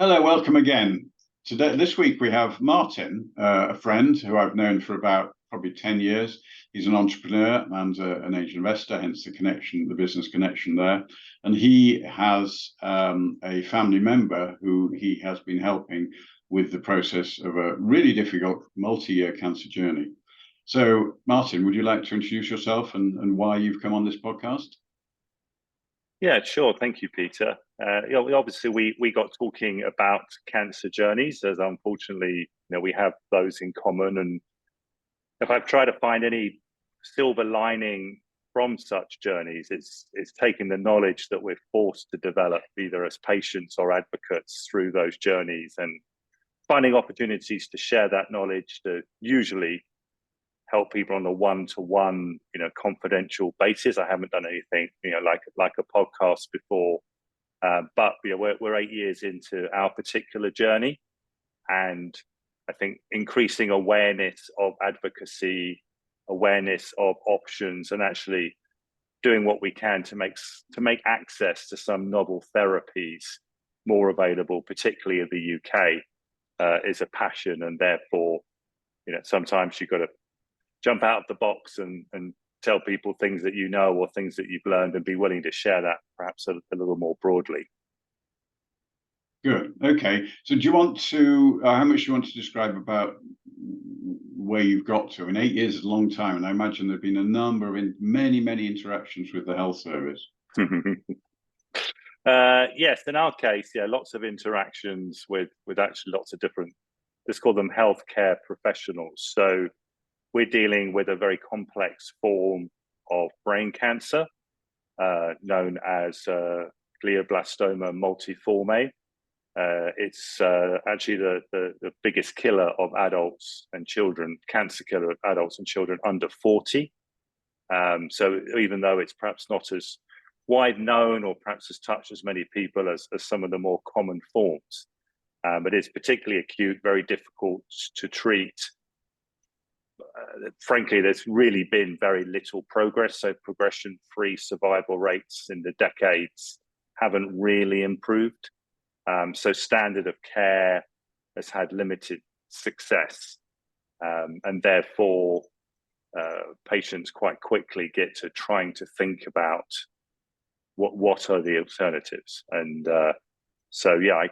Hello, welcome again. This week we have Martin, a friend who I've known for about probably 10 years. He's an entrepreneur and an angel investor, hence the connection, the business connection there. And he has a family member who he has been helping with the process of a really difficult multi-year cancer journey. So, Martin, would you like to introduce yourself and why you've come on this podcast? Yeah, sure. Thank you, Peter. Obviously, we got talking about cancer journeys, as unfortunately, we have those in common. And if I try to find any silver lining from such journeys, it's taking the knowledge that we're forced to develop, either as patients or advocates, through those journeys, and finding opportunities to share that knowledge to usually help people on a one-to-one, confidential basis. I haven't done anything, like a podcast before, but we're 8 years into our particular journey, and I think increasing awareness of advocacy, awareness of options, and actually doing what we can to make access to some novel therapies more available, particularly in the UK, is a passion, and therefore, sometimes you've got to jump out of the box and tell people things that you know or things that you've learned and be willing to share that perhaps a little more broadly. Good. Okay. So do you want to, how much do you want to describe about where you've got to? In 8 years is a long time, and I imagine there've been a number of many interactions with the health service. Yes, in our case, yeah, lots of interactions with actually lots of different, let's call them healthcare professionals. So we're dealing with a very complex form of brain cancer, known as glioblastoma multiforme. It's actually the biggest killer of adults and children, cancer killer of adults and children under 40. So even though it's perhaps not as wide known or perhaps has touched as many people as some of the more common forms, it is particularly acute, very difficult to treat. Frankly, there's really been very little progress. So progression-free survival rates in the decades haven't really improved. So standard of care has had limited success. And therefore, patients quite quickly get to trying to think about what are the alternatives. And so, yeah, I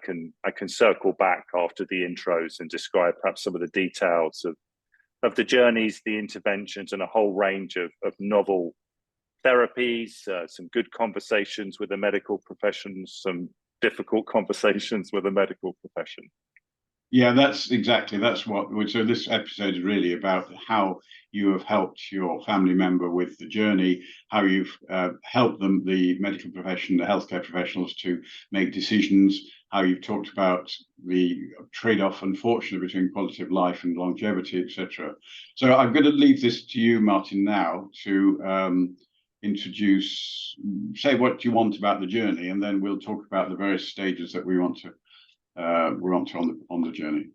can circle back after the intros and describe perhaps some of the details of the journeys, the interventions, and a whole range of novel therapies, some good conversations with the medical professions, some difficult conversations with the medical profession. Yeah, that's what. So this episode is really about how you have helped your family member with the journey, how you've helped them, the medical profession, the healthcare professionals, to make decisions, how you've talked about the trade-off, unfortunately, between quality of life and longevity, etc. So I'm going to leave this to you, Martin, now to introduce, say what you want about the journey, and then we'll talk about the various stages that we're on to on the journey.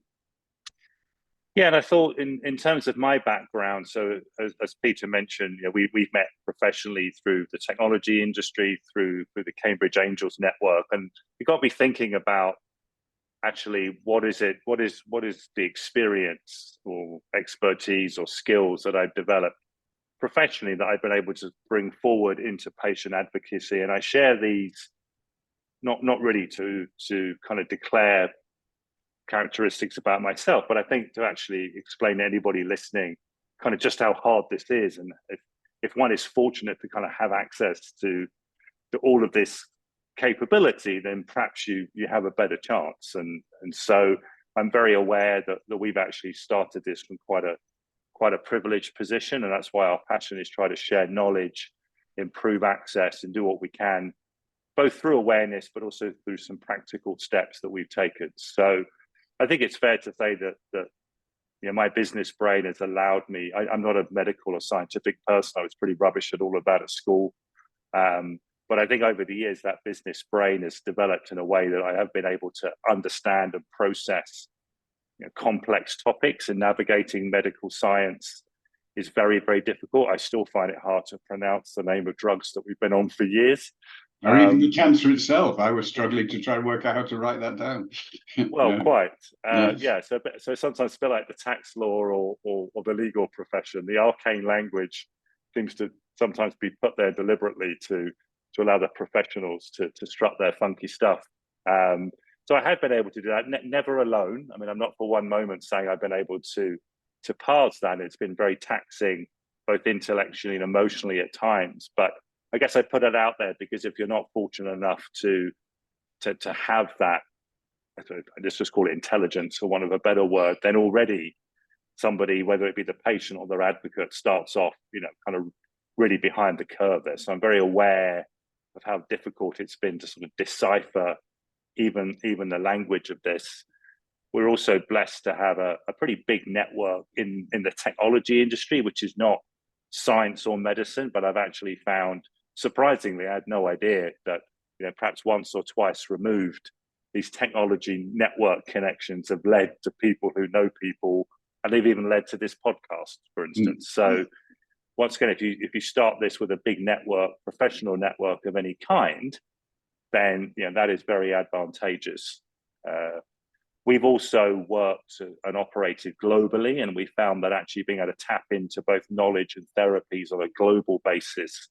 Yeah, and I thought in terms of my background, so as Peter mentioned, we've met professionally through the technology industry, through the Cambridge Angels network, and it got me thinking about actually what is the experience or expertise or skills that I've developed professionally that I've been able to bring forward into patient advocacy. And I share these not really to kind of declare characteristics about myself, but I think to actually explain to anybody listening kind of just how hard this is. And if one is fortunate to kind of have access to all of this capability, then perhaps you have a better chance. And so I'm very aware that we've actually started this from quite a privileged position. And that's why our passion is try to share knowledge, improve access, and do what we can, both through awareness, but also through some practical steps that we've taken. So I think it's fair to say that my business brain has allowed me, I'm not a medical or scientific person. I was pretty rubbish at all of that at school. But I think over the years, that business brain has developed in a way that I have been able to understand and process complex topics, and navigating medical science is very, very difficult. I still find it hard to pronounce the name of drugs that we've been on for years. Or even the cancer itself. I was struggling to try and work out how to write that down. Well, Yeah. quite. Yes. Yeah. So sometimes it's a bit like the tax law or the legal profession. The arcane language seems to sometimes be put there deliberately to allow the professionals to strut their funky stuff. So I have been able to do that, never alone. I mean, I'm not for one moment saying I've been able to pass that. It's been very taxing, both intellectually and emotionally at times. But I guess I put it out there because if you're not fortunate enough to have that, let's just call it intelligence for want of a better word, then already somebody, whether it be the patient or their advocate, starts off, kind of really behind the curve there. So I'm very aware of how difficult it's been to sort of decipher even the language of this. We're also blessed to have a pretty big network in the technology industry, which is not science or medicine, but I've actually found, surprisingly, I had no idea that perhaps once or twice removed, these technology network connections have led to people who know people, and they've even led to this podcast, for instance. So once again, if you start this with a big network, professional network of any kind, then that is very advantageous. We've also worked and operated globally, and we found that actually being able to tap into both knowledge and therapies on a global basis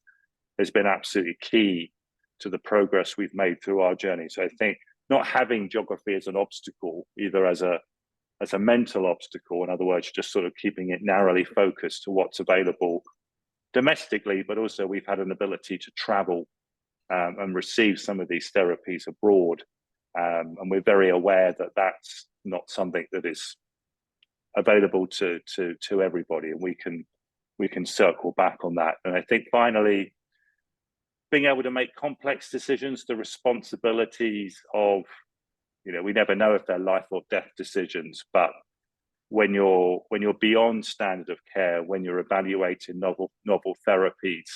has been absolutely key to the progress we've made through our journey. So I think not having geography as an obstacle, either as a mental obstacle, in other words, just sort of keeping it narrowly focused to what's available domestically, but also we've had an ability to travel and receive some of these therapies abroad. And we're very aware that that's not something that is available to everybody, and we can circle back on that. And I think finally, being able to make complex decisions, the responsibilities of, we never know if they're life or death decisions, but when you're beyond standard of care, when you're evaluating novel therapies,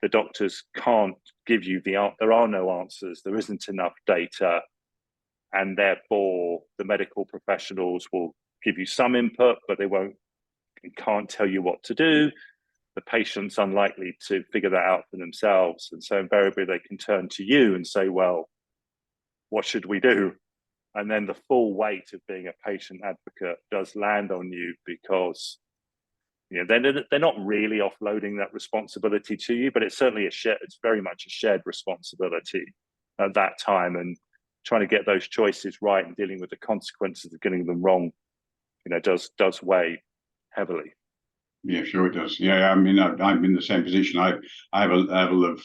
the doctors can't give you there are no answers, there isn't enough data, and therefore the medical professionals will give you some input, but they can't tell you what to do. The patient's unlikely to figure that out for themselves, and so invariably they can turn to you and say, well, what should we do? And then the full weight of being a patient advocate does land on you, because they're not really offloading that responsibility to you, but it's certainly it's very much a shared responsibility at that time. And trying to get those choices right and dealing with the consequences of getting them wrong, does weigh heavily. Yeah, sure it does. Yeah, I mean, I'm in the same position. I have a level of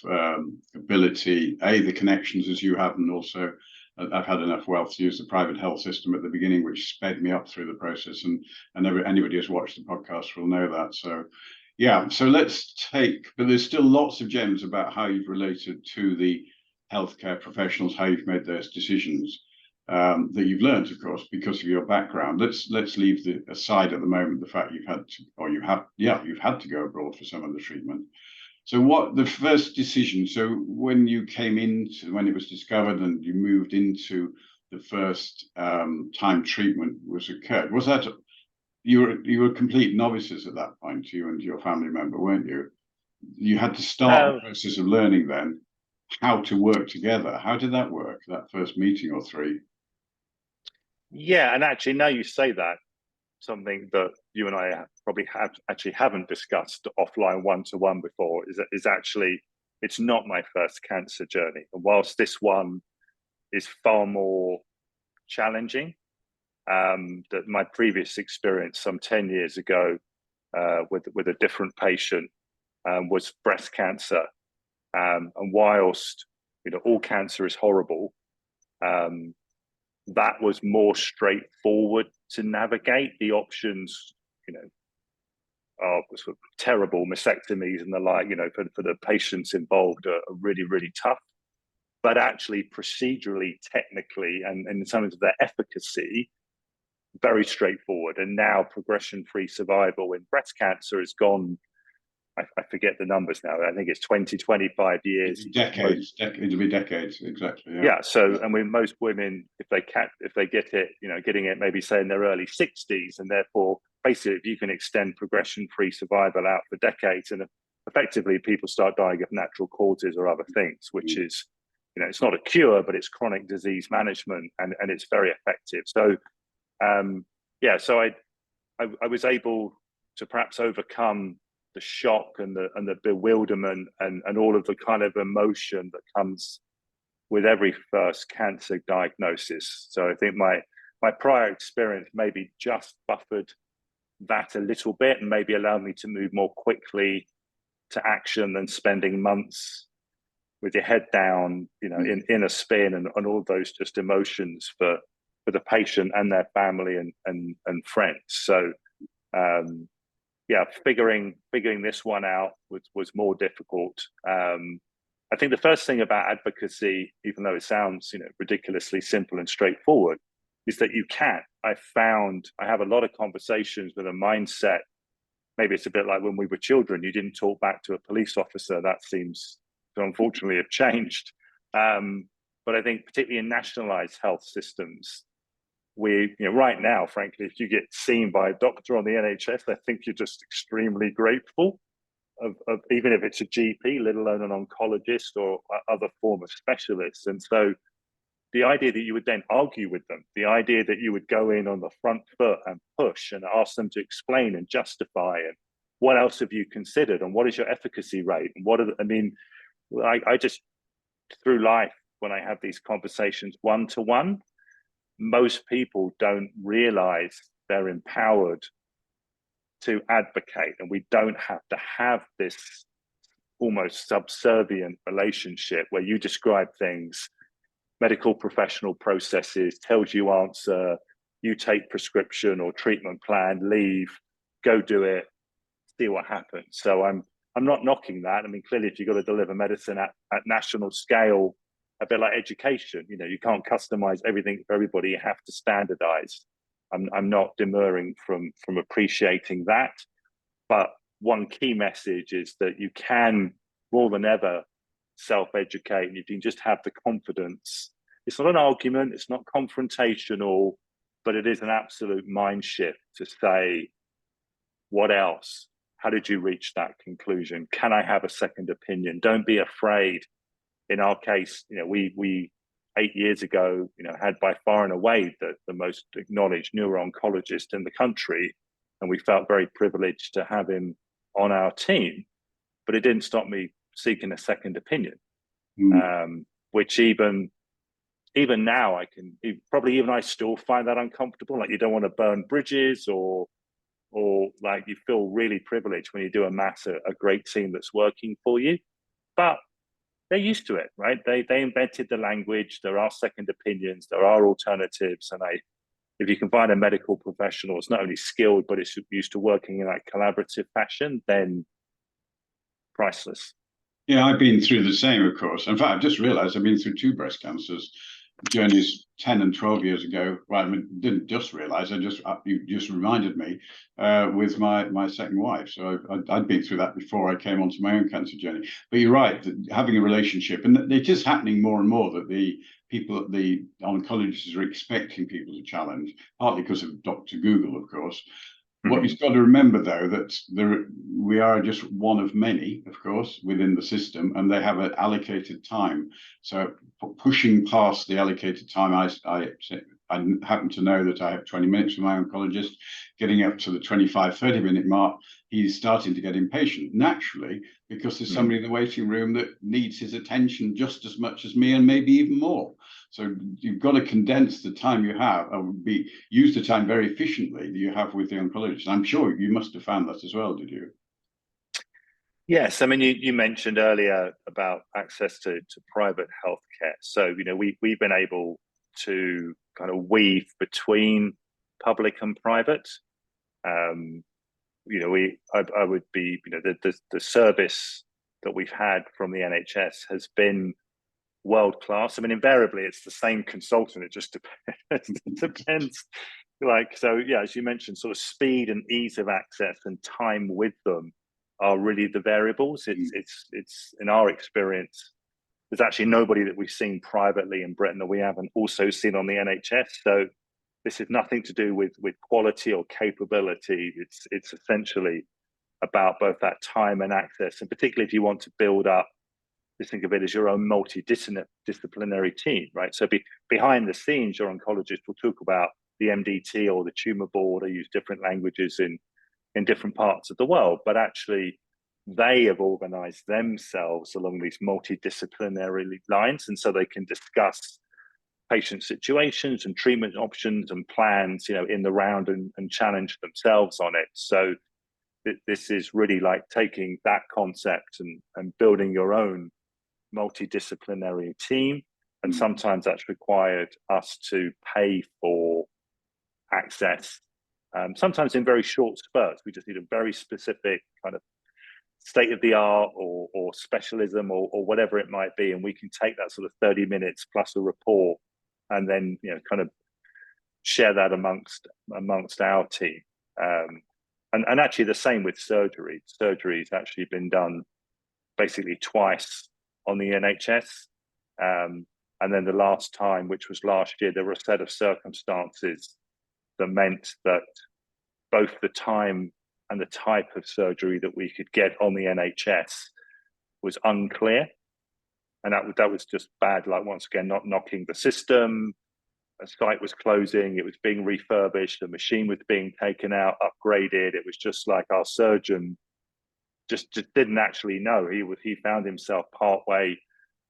ability, the connections as you have, and also I've had enough wealth to use the private health system at the beginning, which sped me up through the process. And anybody who's watched the podcast will know that. So, yeah, so but there's still lots of gems about how you've related to the healthcare professionals, how you've made those decisions. That you've learned, of course, because of your background. Let's leave aside at the moment the fact you've had to go abroad for some of the treatment. So what the first decision? So when you when it was discovered and you moved into the first time treatment was that you were complete novices at that point, you and your family member, weren't you? You had to start the process of learning then how to work together. How did that work? That first meeting or three? Yeah, and actually, now you say that, something that you and I probably haven't discussed offline one-to-one before is actually, it's not my first cancer journey. And whilst this one is far more challenging, that my previous experience some 10 years ago with a different patient was breast cancer. And whilst all cancer is horrible, that was more straightforward to navigate. The options, are sort of terrible mastectomies and the like, for the patients involved are really, really tough. But actually, procedurally, technically, and in terms of their efficacy, very straightforward. And now progression-free survival in breast cancer has gone, I forget the numbers now. I think it's 20, 25 years. Decades. It'll be decades, exactly. Yeah. So, and with most women, if they get it, getting it maybe say in their early 60s, and therefore, basically, if you can extend progression-free survival out for decades, and effectively people start dying of natural causes or other things, which is, it's not a cure, but it's chronic disease management, and it's very effective. So so I was able to perhaps overcome the shock and the bewilderment and all of the kind of emotion that comes with every first cancer diagnosis. So I think my prior experience maybe just buffered that a little bit and maybe allowed me to move more quickly to action than spending months with your head down, in a spin and all those just emotions for the patient and their family and friends. So figuring this one out was more difficult. I think the first thing about advocacy, even though it sounds ridiculously simple and straightforward, is that you can. I have a lot of conversations with a mindset. Maybe it's a bit like when we were children. You didn't talk back to a police officer. That seems to unfortunately have changed. But I think particularly in nationalized health systems, right now, frankly, if you get seen by a doctor on the NHS, I think you're just extremely grateful of even if it's a GP, let alone an oncologist or other form of specialist. And so the idea that you would then argue with them, the idea that you would go in on the front foot and push and ask them to explain and justify, and what else have you considered, and what is your efficacy rate, and I just, through life, when I have these conversations one-to-one, most people don't realize they're empowered to advocate, and we don't have to have this almost subservient relationship where you describe things, medical professional processes, tells you answer, you take prescription or treatment plan, leave, go do it, see what happens. So I'm not knocking that. I mean, clearly, if you've got to deliver medicine at national scale, a bit like education, you can't customize everything for everybody. You have to standardize. I'm not demurring from appreciating that, but one key message is that you can more than ever self-educate, and you can just have the confidence. It's not an argument, it's not confrontational, but it is an absolute mind shift to say, what else? How did you reach that conclusion? Can I have a second opinion? Don't be afraid. In our case, we 8 years ago, had by far and away the most acknowledged neuro-oncologist in the country, and we felt very privileged to have him on our team. But it didn't stop me seeking a second opinion, which even now I still find that uncomfortable. Like, you don't want to burn bridges, or like, you feel really privileged when you do amass a great team that's working for you. But they're used to it, right? They invented the language. There are second opinions. There are alternatives. And if you can find a medical professional that's not only skilled, but it's used to working in that collaborative fashion, then priceless. Yeah, I've been through the same, of course. In fact, I've just realized I've been through 2 breast cancers. Journeys 10 and 12 years ago. Well, I didn't just realize, you just reminded me, with my second wife. So I'd been through that before I came onto my own cancer journey. But you're right, that having a relationship, and it is happening more and more, that the oncologists are expecting people to challenge, partly because of Dr. Google, of course. What you've got to remember, though, that we are just one of many, of course, within the system, and they have an allocated time. So pushing past the allocated time, I happen to know that I have 20 minutes with my oncologist. Getting up to the 25-30-minute mark, he's starting to get impatient, naturally, because there's somebody in the waiting room that needs his attention just as much as me, and maybe even more. So you've got to condense the time you have, use the time very efficiently that you have with the oncologist. I'm sure you must have found that as well, did you? Yes, I mean, you mentioned earlier about access to private healthcare. So we've been able to kind of weave between public and private. I would be, the service that we've had from the NHS has been world class. I mean, invariably it's the same consultant. It just depends. Like, so yeah, as you mentioned, sort of speed and ease of access and time with them are really the variables. It's in our experience, there's actually nobody that we've seen privately in Britain that we haven't also seen on the NHS. So this is nothing to do with quality or capability. It's essentially about both that time and access, and particularly if you want to build up, just think of it as your own multidisciplinary team, right? So behind the scenes, your oncologist will talk about the MDT or the tumor board, or use different languages in different parts of the world, but actually they have organized themselves along these multidisciplinary lines, and so they can discuss patient situations and treatment options and plans, in the round, and challenge themselves on it. So this is really like taking that concept and building your own multidisciplinary team. And sometimes that's required us to pay for access, sometimes in very short spurts. We just need a very specific kind of state of the art or specialism or whatever it might be, and we can take that sort of 30 minutes plus a report and then kind of share that amongst our team. And actually the same with surgery. Surgery's actually been done basically twice on the NHS. And then the last time, which was last year, there were a set of circumstances that meant that both the time and the type of surgery that we could get on the NHS was unclear. And that was just bad luck, once again, not knocking the system. A site was closing, it was being refurbished, the machine was being taken out, upgraded. It was just like our surgeon just didn't actually know. He found himself partway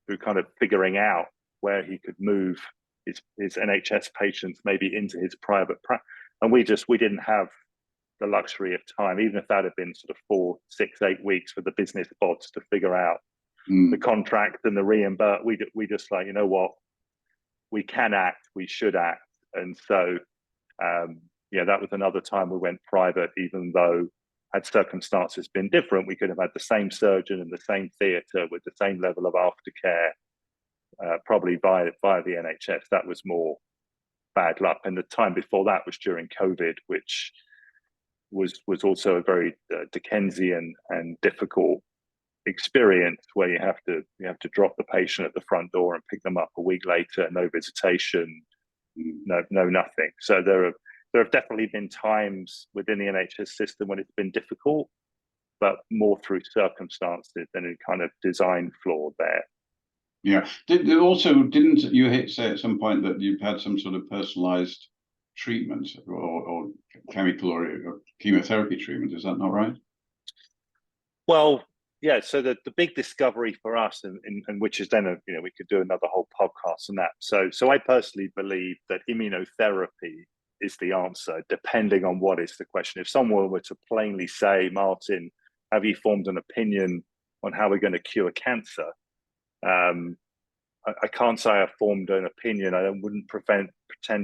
through kind of figuring out where he could move his NHS patients maybe into his private practice. And we didn't have the luxury of time, even if that had been sort of 4, 6, 8 weeks for the business bods to figure out the contract and the reimburse. We just like, you know what, we can act, we should act. And so, that was another time we went private, even though had circumstances been different, we could have had the same surgeon in the same theatre with the same level of aftercare, probably via the NHS. That was more bad luck. And the time before that was during COVID, which was also a very Dickensian and difficult experience, where you have to drop the patient at the front door and pick them up a week later, no visitation, no nothing. So there have definitely been times within the NHS system when it's been difficult, but more through circumstances than a kind of design flaw there. Yeah. Didn't you say at some point that you've had some sort of personalized treatment or chemical or chemotherapy treatment? Is that not right? Well, yeah. So the big discovery for us, and which is then we could do another whole podcast on that. So I personally believe that immunotherapy is the answer, depending on what is the question. If someone were to plainly say, Martin, have you formed an opinion on how we're going to cure cancer? I can't say I've formed an opinion. I wouldn't pretend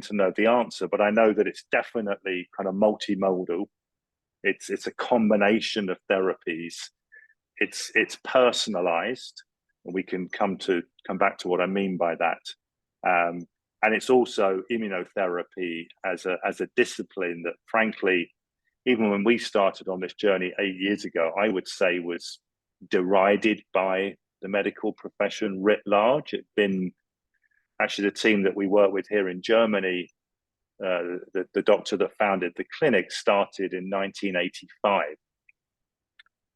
to know the answer, but I know that it's definitely kind of multimodal. It's a combination of therapies. It's personalized, and we can come back to what I mean by that. And it's also immunotherapy as a discipline that, frankly, even when we started on this journey 8 years ago, I would say was derided by the medical profession writ large. It's been actually the team that we work with here in Germany, the doctor that founded the clinic started in 1985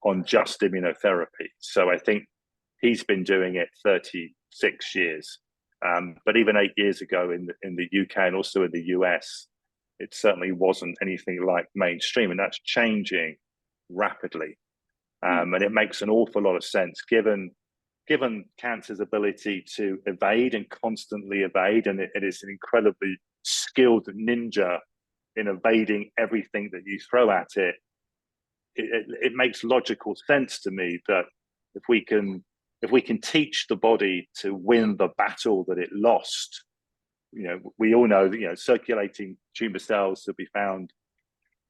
on just immunotherapy. So I think he's been doing it 36 years. But even 8 years ago in the UK and also in the US, it certainly wasn't anything like mainstream, and that's changing rapidly. And it makes an awful lot of sense given cancer's ability to evade and constantly evade, and it is an incredibly skilled ninja in evading everything that you throw at it. It makes logical sense to me that if we can teach the body to win the battle that it lost, we all know that circulating tumor cells to be found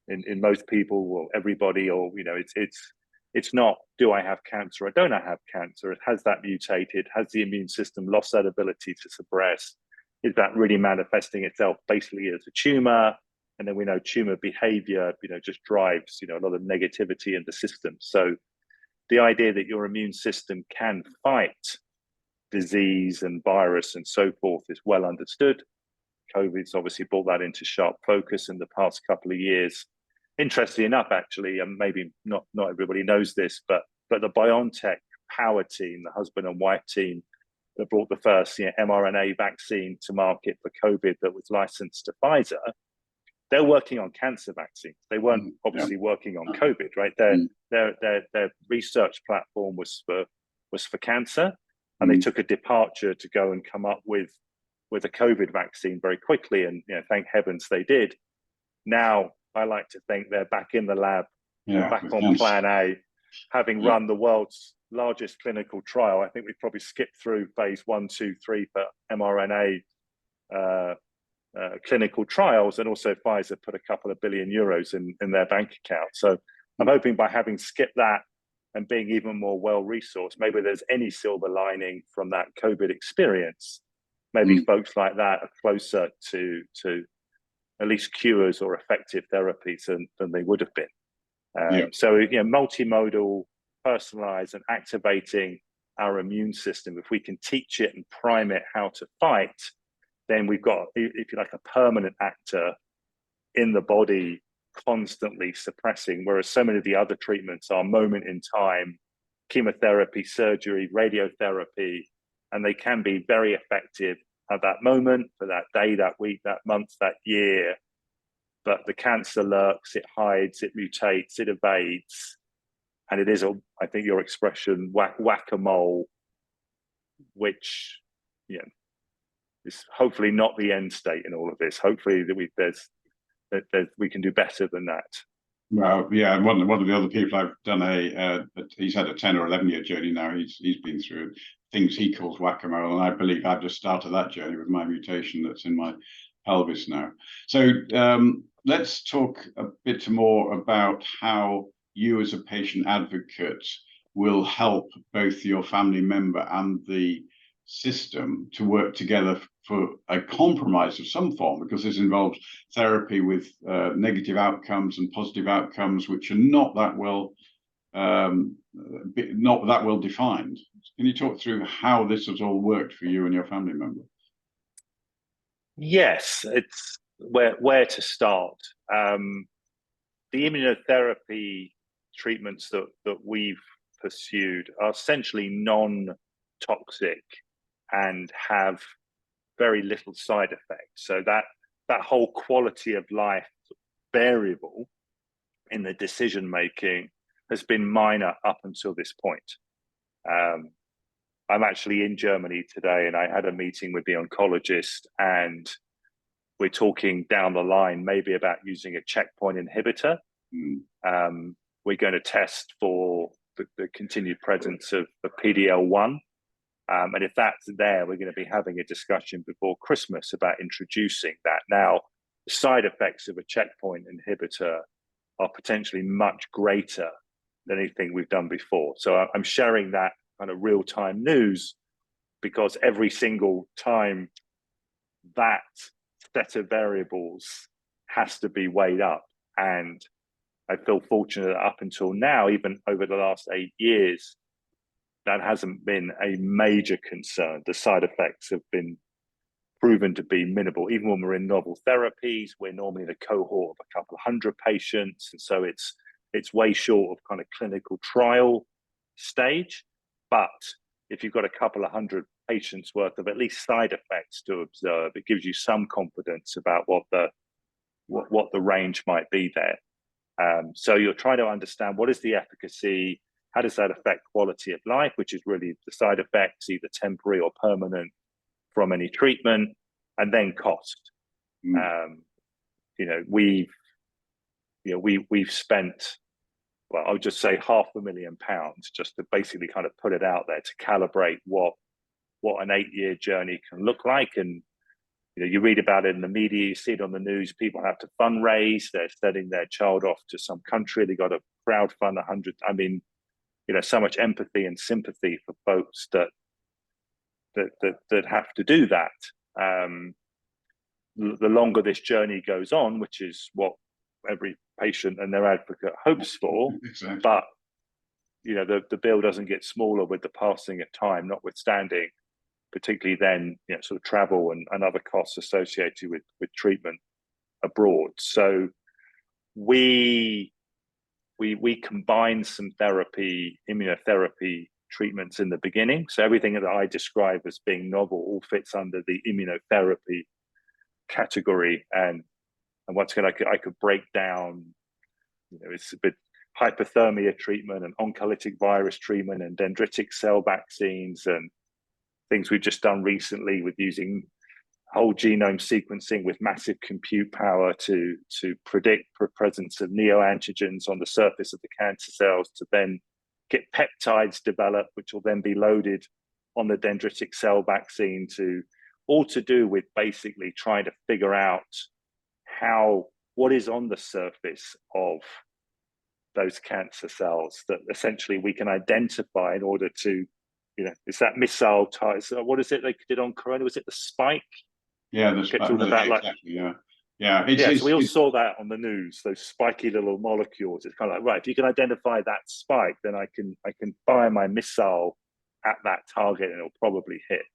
in most people or everybody, or it's not, do I have cancer or don't I have cancer? It has that mutated, has the immune system lost that ability to suppress? Is that really manifesting itself basically as a tumor? And then we know tumor behavior, just drives, a lot of negativity in the system. So the idea that your immune system can fight disease and virus and so forth is well understood. COVID's obviously brought that into sharp focus in the past couple of years. Interestingly enough, actually, and maybe not everybody knows this, but the BioNTech power team, the husband and wife team that brought the first mRNA vaccine to market for COVID that was licensed to Pfizer, they're working on cancer vaccines. They weren't obviously working on COVID, right? Their research platform was for cancer, and they took a departure to go and come up with a COVID vaccine very quickly, and thank heavens they did. Now I like to think they're back in the lab, back on plan A, having run the world's largest clinical trial. I think we've probably skipped through phase 1, 2, 3 for mRNA clinical trials, and also Pfizer put a couple of billion euros in their bank account. So I'm hoping by having skipped that and being even more well-resourced, maybe there's any silver lining from that COVID experience. Maybe folks like that are closer to at least cures or effective therapies than they would have been. So multimodal, personalized, and activating our immune system. If we can teach it and prime it how to fight, then we've got, if you like, a permanent actor in the body constantly suppressing, whereas so many of the other treatments are moment in time, chemotherapy, surgery, radiotherapy, and they can be very effective at that moment, for that day, that week, that month, that year. But the cancer lurks, it hides, it mutates, it evades. And it is, I think your expression, whack-a-mole, which is hopefully not the end state in all of this. Hopefully that we can do better than that. Well, yeah, one of the other people I've done he's had a 10 or 11 year journey now. He's been through things he calls whack-a-mole, and I believe I've just started that journey with my mutation that's in my pelvis now. So let's talk a bit more about how you as a patient advocate will help both your family member and the system to work together for a compromise of some form, because this involves therapy with negative outcomes and positive outcomes, which are not that well defined. Can you talk through how this has all worked for you and your family member? Yes, it's where to start. The immunotherapy treatments that we've pursued are essentially non-toxic and have very little side effects. So that whole quality of life variable in the decision making has been minor up until this point. I'm actually in Germany today, and I had a meeting with the oncologist, and we're talking down the line maybe about using a checkpoint inhibitor. We're going to test for the continued presence of PD-L1. And if that's there, we're going to be having a discussion before Christmas about introducing that. Now, the side effects of a checkpoint inhibitor are potentially much greater than anything we've done before. So I'm sharing that kind of real-time news, because every single time that set of variables has to be weighed up. And I feel fortunate that up until now, even over the last 8 years, that hasn't been a major concern. The side effects have been proven to be minimal. Even when we're in novel therapies, we're normally in a cohort of a couple of hundred patients. And so it's way short of kind of clinical trial stage. But if you've got a couple of hundred patients worth of at least side effects to observe, it gives you some confidence about what the range might be there. So you're trying to understand, what is the efficacy? How does that affect quality of life, which is really the side effects, either temporary or permanent, from any treatment, and then cost. We've spent, well, I'll just say £500,000 just to basically kind of put it out there to calibrate what an 8-year journey can look like. And you read about it in the media, you see it on the news. People have to fundraise. They're sending their child off to some country. They got to crowdfund 100. I mean, so much empathy and sympathy for folks that have to do that. The longer this journey goes on, which is what every patient and their advocate hopes for, exactly. But the bill doesn't get smaller with the passing of time, notwithstanding, particularly then sort of travel and other costs associated with treatment abroad. So we combine some immunotherapy treatments in the beginning. So everything that I describe as being novel all fits under the immunotherapy category. And once again, I could break down, it's a bit hypothermia treatment and oncolytic virus treatment and dendritic cell vaccines and things we've just done recently with using whole genome sequencing with massive compute power to predict the presence of neoantigens on the surface of the cancer cells, to then get peptides developed, which will then be loaded on the dendritic cell vaccine, all to do with basically trying to figure out what is on the surface of those cancer cells that essentially we can identify in order to, is that missile type? So what is it they did on Corona? Was it the spike? Yeah, the spike. Exactly, yeah. So we all saw that on the news, those spiky little molecules. It's kind of like, right, if you can identify that spike, then I can fire my missile at that target and it'll probably hit.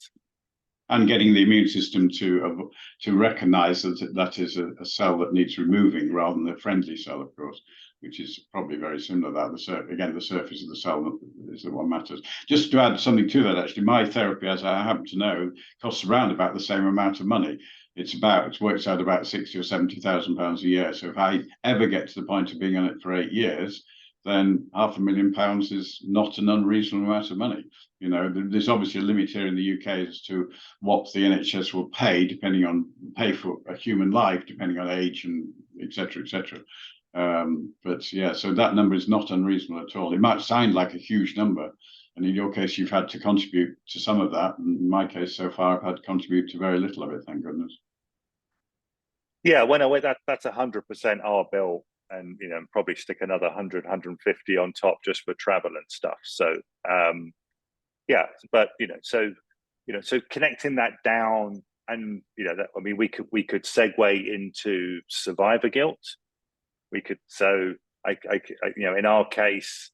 And getting the immune system to recognize that is a cell that needs removing rather than a friendly cell, of course, which is probably very similar to that. Again, the surface of the cell is the one matters. Just to add something to that, actually, my therapy, as I happen to know, costs around about the same amount of money. It works out about 60 or 70,000 pounds a year. So if I ever get to the point of being on it for 8 years, then £500,000 is not an unreasonable amount of money. There's obviously a limit here in the UK as to what the NHS will pay for a human life, depending on age and et cetera, et cetera. But yeah, so that number is not unreasonable at all. It might sound like a huge number, and in your case, you've had to contribute to some of that. In my case, so far, I've had to contribute to very little of it, thank goodness. Yeah, that's 100% our bill, and probably stick another 100, 150 on top just for travel and stuff. So yeah, but so connecting that down, and we could segue into survivor guilt. In our case,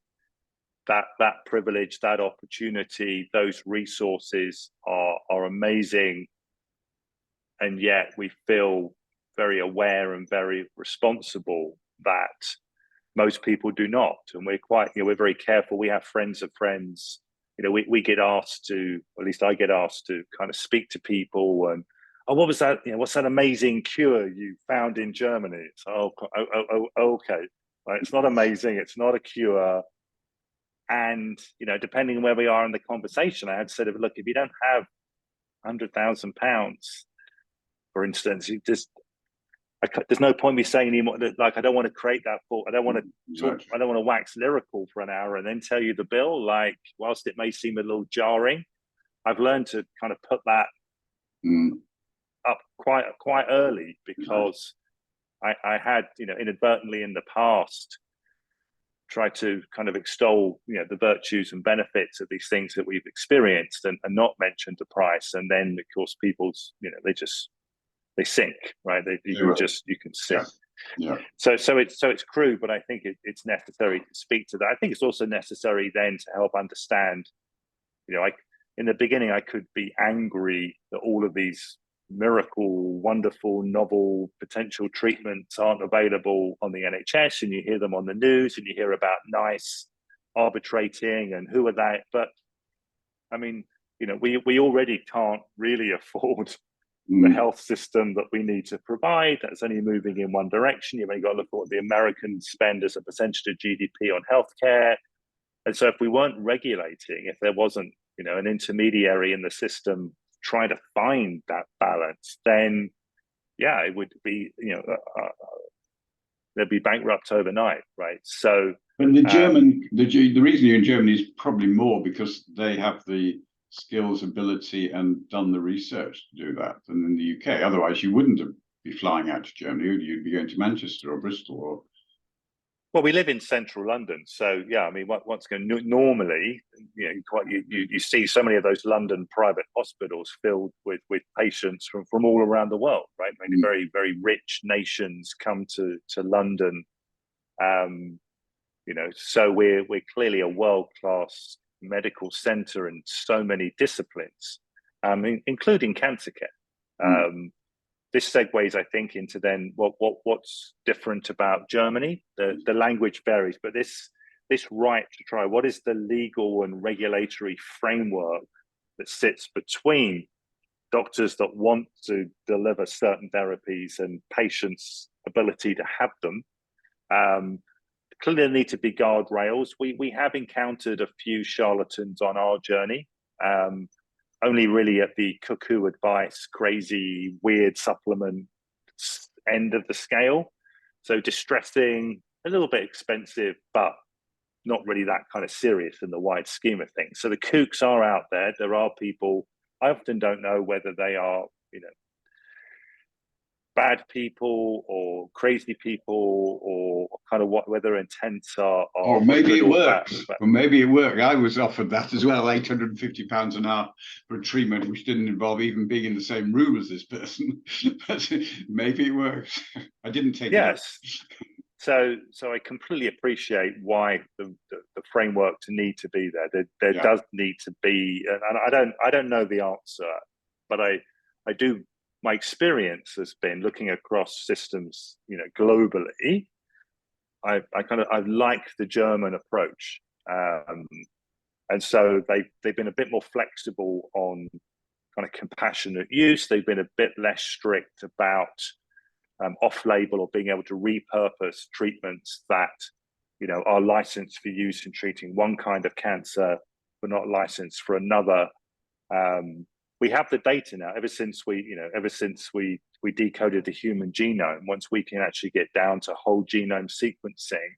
that privilege, that opportunity, those resources are amazing, and yet we feel very aware and very responsible that most people do not, and we're very careful. We have friends of friends. We get asked to, or at least I get asked to, kind of speak to people and, oh, what was that? What's that amazing cure you found in Germany? It's okay. Right? It's not amazing. It's not a cure. And depending on where we are in the conversation, I had said, look, if you don't have £100,000, for instance, there's no point me saying anymore. Like, I don't want to create that thought. I don't want to talk. I don't want to wax lyrical for an hour and then tell you the bill. Like, whilst it may seem a little jarring, I've learned to kind of put that up quite early, because I had inadvertently in the past tried to kind of extol the virtues and benefits of these things that we've experienced and not mentioned the price, and then of course people's they sink, right? You can sink. Yeah. So it's crude, but I think it's necessary to speak to that. I think it's also necessary then to help understand. In the beginning, I could be angry that all of these miracle, wonderful, novel potential treatments aren't available on the NHS, and you hear them on the news, and you hear about NICE arbitrating and who are they. But I mean, we already can't really afford the health system that we need to provide. That's only moving in one direction. You've only got to look at what the Americans spend as a percentage of GDP on healthcare. And so if we weren't regulating, if there wasn't, an intermediary in the system trying to find that balance, then yeah, it would be, they'd be bankrupt overnight, right? So, and the reason you're in Germany is probably more because they have the skills, ability, and done the research to do that than in the UK. Otherwise, you wouldn't be flying out to Germany. You'd be going to Manchester or Bristol or. Well, we live in central London, so yeah. I mean, once again, normally, you see so many of those London private hospitals filled with patients from all around the world, right? Many very, very rich nations come to London, So we're clearly a world-class medical center in so many disciplines, including cancer care. this segues, I think, into then what's different about Germany. The language varies, but this right to try, what is the legal and regulatory framework that sits between doctors that want to deliver certain therapies and patients' ability to have them? Clearly there need to be guardrails. We have encountered a few charlatans on our journey, only really at the cuckoo advice, crazy, weird supplement end of the scale. So distressing, a little bit expensive, but not really that kind of serious in the wide scheme of things. So the kooks are out there. There are people, I often don't know whether they are, bad people or crazy people, or kind of whether intents are or maybe it works. But or maybe it worked. I was offered that as well, £850 an hour for a treatment which didn't involve even being in the same room as this person. But maybe it works. I didn't take it up. So I completely appreciate why the framework to need to be there. There does need to be, and I don't know the answer, but I do. My experience has been looking across systems, globally. I like the German approach, and so they've been a bit more flexible on kind of compassionate use. They've been a bit less strict about off-label or being able to repurpose treatments that are licensed for use in treating one kind of cancer but not licensed for another. We have the data now. Ever since we decoded the human genome, once we can actually get down to whole genome sequencing,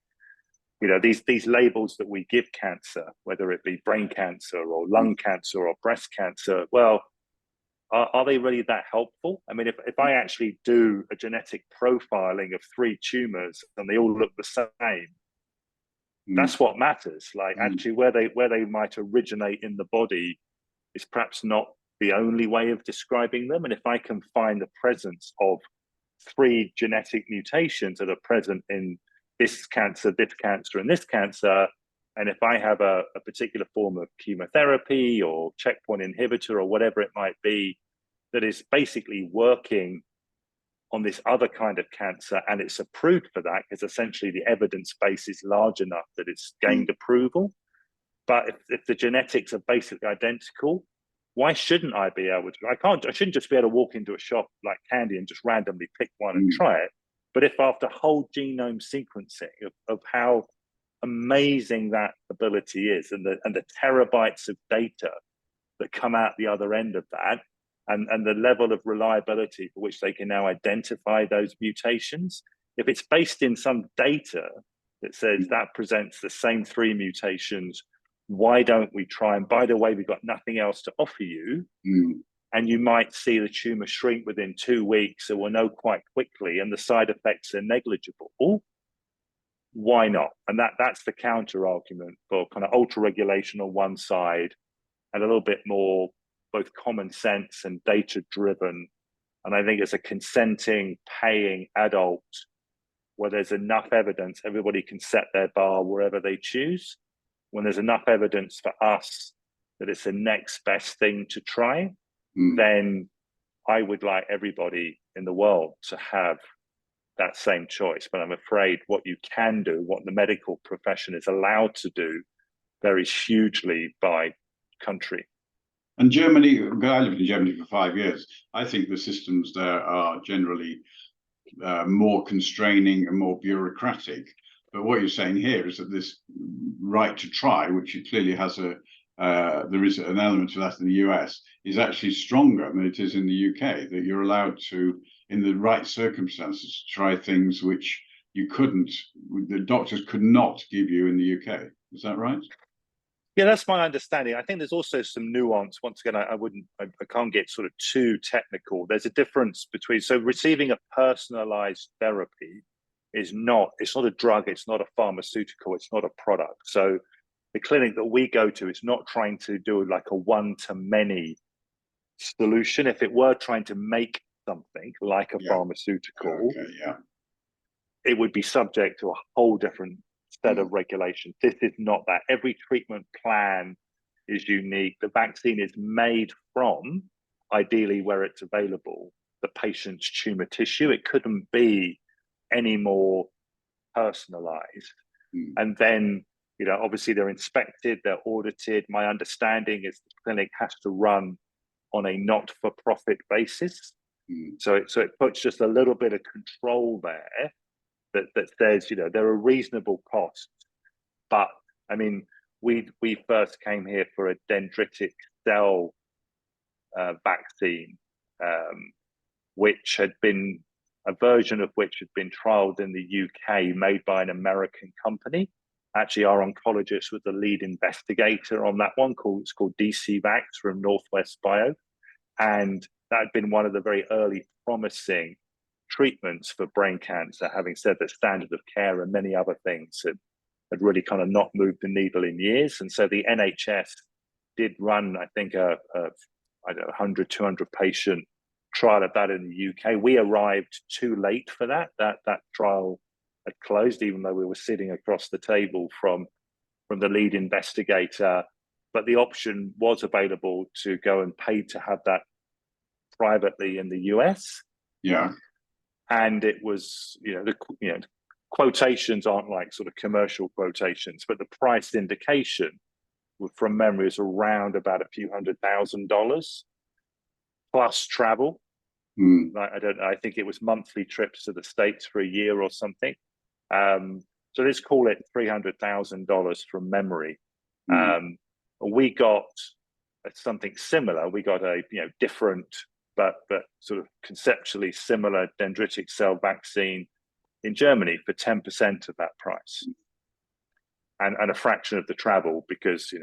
these labels that we give cancer, whether it be brain cancer or lung cancer or breast cancer, well, are they really that helpful? I mean, if I actually do a genetic profiling of 3 tumors and they all look the same, that's what matters. Like actually where they might originate in the body is perhaps not the only way of describing them. And if I can find the presence of 3 genetic mutations that are present in this cancer, and this cancer, and if I have a particular form of chemotherapy or checkpoint inhibitor or whatever it might be, that is basically working on this other kind of cancer, and it's approved for that, because essentially the evidence base is large enough that it's gained approval. But if the genetics are basically identical, why shouldn't I be able to? I shouldn't just be able to walk into a shop like candy and just randomly pick one and try it. But if after whole genome sequencing of how amazing that ability is, and the terabytes of data that come out the other end of that, and the level of reliability for which they can now identify those mutations, if it's based in some data that says that presents the same 3 mutations, why don't we try? And by the way, we've got nothing else to offer you. And you might see the tumor shrink within 2 weeks, or will know quite quickly, and the side effects are negligible. Why not? And that's the counter argument for kind of ultra regulation on one side, and a little bit more both common sense and data driven. And I think as a consenting, paying adult, where there's enough evidence, everybody can set their bar wherever they choose. When there's enough evidence for us that it's the next best thing to try, then I would like everybody in the world to have that same choice. But I'm afraid what you can do, what the medical profession is allowed to do, varies hugely by country. And Germany, I lived in Germany for 5 years. I think the systems there are generally more constraining and more bureaucratic. But what you're saying here is that this right to try, which it clearly has there is an element to that in the US, is actually stronger than it is in the UK, that you're allowed to, in the right circumstances, try things which the doctors could not give you in the UK. Is that right? Yeah, that's my understanding. I think there's also some nuance. Once again, I can't get sort of too technical. There's a difference between, so receiving a personalized therapy it's not a drug, it's not a pharmaceutical, it's not a product. So the clinic that we go to is not trying to do like a one-to-many solution. If it were trying to make something like a pharmaceutical, it would be subject to a whole different set of regulations. This is not that. Every treatment plan is unique. The vaccine is made from, ideally, where it's available. the patient's tumor tissue. It couldn't be any more personalized. And then, obviously they're inspected, they're audited. My understanding is the clinic has to run on a not-for-profit basis. So it puts just a little bit of control there that says, there are reasonable costs. But I mean, we first came here for a dendritic cell vaccine, which had been a version of which had been trialed in the UK, made by an American company. Actually, our oncologist was the lead investigator on that one. It's called DCVax from Northwest Bio. And that had been one of the very early promising treatments for brain cancer, having said that standard of care and many other things had really kind of not moved the needle in years. And so the NHS did run, I think, I don't know, 100, 200 patient trial of that in the UK. We arrived too late for that. That trial had closed, even though we were sitting across the table from the lead investigator. But the option was available to go and pay to have that privately in the US. Yeah. And it was, the quotations aren't like sort of commercial quotations, but the price indication from memory is around about a few $100,000 plus travel. I think it was monthly trips to the States for a year or something. So let's call it $300,000 from memory. We got something similar. We got a different but sort of conceptually similar dendritic cell vaccine in Germany for 10% of that price, and a fraction of the travel, because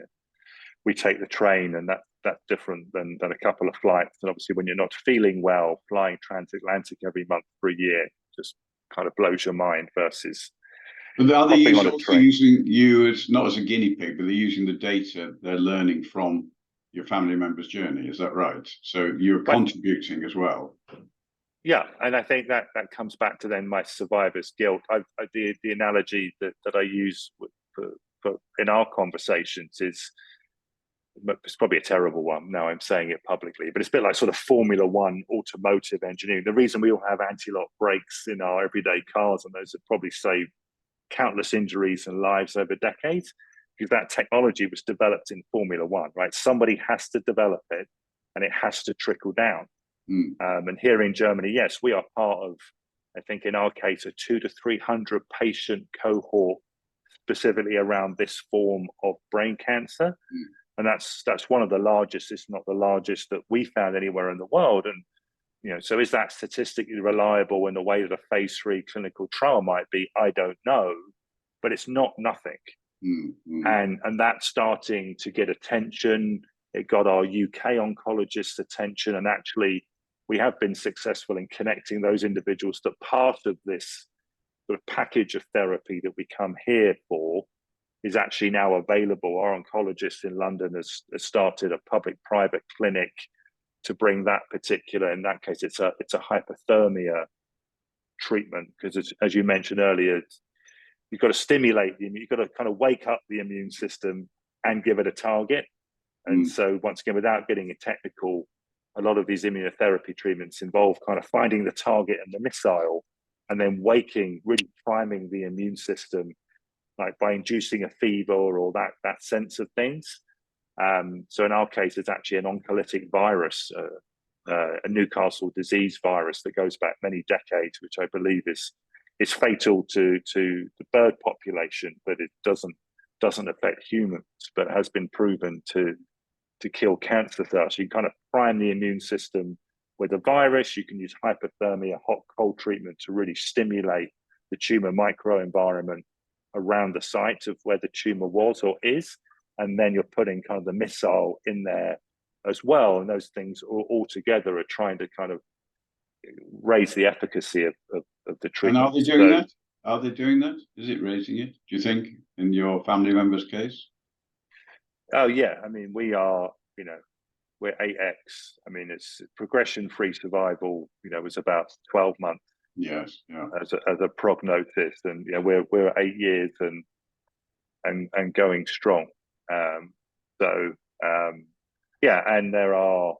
we take the train, and that's different than a couple of flights. And obviously, when you're not feeling well, flying transatlantic every month for a year just kind of blows your mind versus. But are they using you as not as a guinea pig, but they're using the data they're learning from your family member's journey? Is that right? So you're contributing as well. Yeah, and I think that comes back to then my survivor's guilt. The analogy that I use for in our conversations is, it's probably a terrible one. Now I'm saying it publicly, but it's a bit like sort of Formula One automotive engineering. The reason we all have anti-lock brakes in our everyday cars, and those have probably saved countless injuries and lives over decades, because that technology was developed in Formula One, right? Somebody has to develop it, and it has to trickle down. And here in Germany, yes, we are part of, I think in our case, a 200 to 300 patient cohort specifically around this form of brain cancer. And that's one of the largest, if not the largest, that we found anywhere in the world. And so is that statistically reliable in the way that a phase 3 clinical trial might be? I don't know, but it's not nothing. And that's starting to get attention. It got our UK oncologists' attention, and actually we have been successful in connecting those individuals that part of this sort of package of therapy that we come here for is actually now available. Our oncologist in London has started a public-private clinic to bring that particular, in that case, it's a hypothermia treatment, because as you mentioned earlier, you've got to stimulate you've got to kind of wake up the immune system and give it a target. And so once again, without getting technical, a lot of these immunotherapy treatments involve kind of finding the target and the missile, and then really priming the immune system, like by inducing a fever or that sense of things. So in our case, it's actually an oncolytic virus, a Newcastle disease virus that goes back many decades, which I believe is fatal to the bird population, but it doesn't affect humans, but has been proven to kill cancer cells. So you kind of prime the immune system with a virus. You can use hypothermia, hot cold treatment to really stimulate the tumor microenvironment around the site of where the tumor was or is, and then you're putting kind of the missile in there as well. And those things all together are trying to kind of raise the efficacy of the treatment. And are they doing that? Are they doing that? Is it raising it, do you think, in your family member's case? Oh yeah, I mean, we're 8x. I mean, it's progression-free survival, was about 12 months. Yes, yeah. As a prognosis, and we're 8 years and going strong. And there are,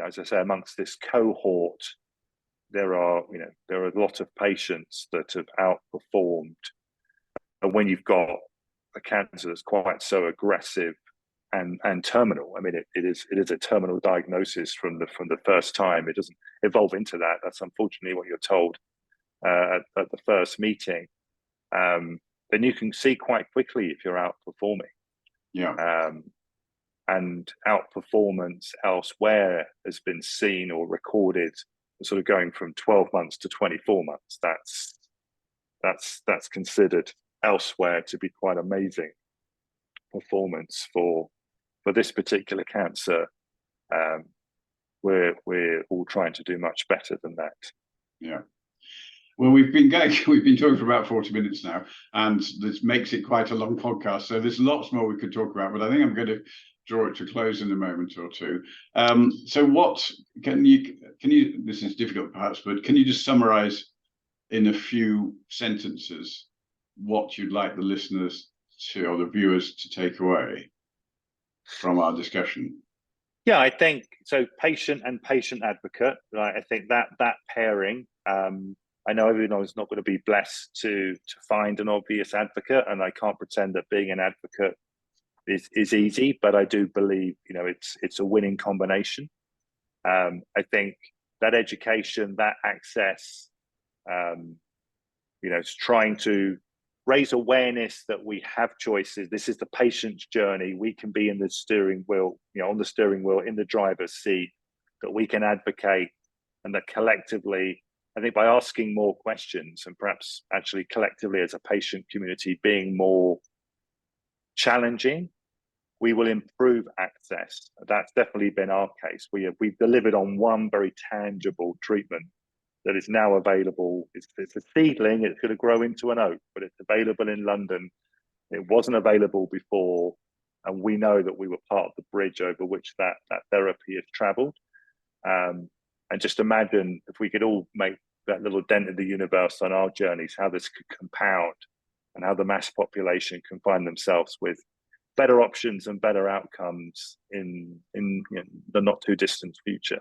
as I say, amongst this cohort there are a lot of patients that have outperformed. And when you've got a cancer that's quite so aggressive and terminal, I mean, it is a terminal diagnosis from the first time. It doesn't evolve into that. That's unfortunately what you're told at the first meeting. Then you can see quite quickly if you're outperforming. Yeah. And outperformance elsewhere has been seen or recorded, sort of going from 12 months to 24 months. That's considered elsewhere to be quite amazing performance for this particular cancer. We're all trying to do much better than that. Yeah. Well, we've been talking for about 40 minutes now, and this makes it quite a long podcast. So there's lots more we could talk about, but I think I'm going to draw it to close in a moment or two. So what can you, this is difficult perhaps, but can you just summarize in a few sentences what you'd like the listeners to, or the viewers to take away from our discussion? Yeah, I think so. Patient and patient advocate, right? I think that pairing, I know everyone's not going to be blessed to find an obvious advocate, and I can't pretend that being an advocate is easy, but I do believe, it's a winning combination. I think that education, that access, it's trying to raise awareness that we have choices. This is the patient's journey. We can be in the steering wheel, on the steering wheel, in the driver's seat, that we can advocate, and that collectively, I think by asking more questions and perhaps actually collectively as a patient community being more challenging, we will improve access. That's definitely been our case. We've delivered on one very tangible treatment that is now available. It's a seedling. It's going to grow into an oak, but it's available in London. It wasn't available before, and we know that we were part of the bridge over which that therapy has travelled. And just imagine if we could all make that little dent in the universe on our journeys, how this could compound and how the mass population can find themselves with better options and better outcomes in the not too distant future.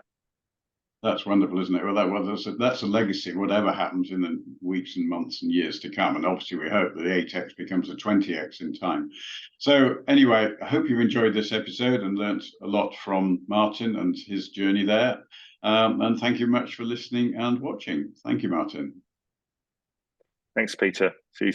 That's wonderful, isn't it? Well, that's a legacy, whatever happens in the weeks and months and years to come. And obviously we hope that the 8x becomes a 20x in time. So anyway, I hope you've enjoyed this episode and learnt a lot from Martin and his journey there. And thank you much for listening and watching. Thank you, Martin. Thanks, Peter. See you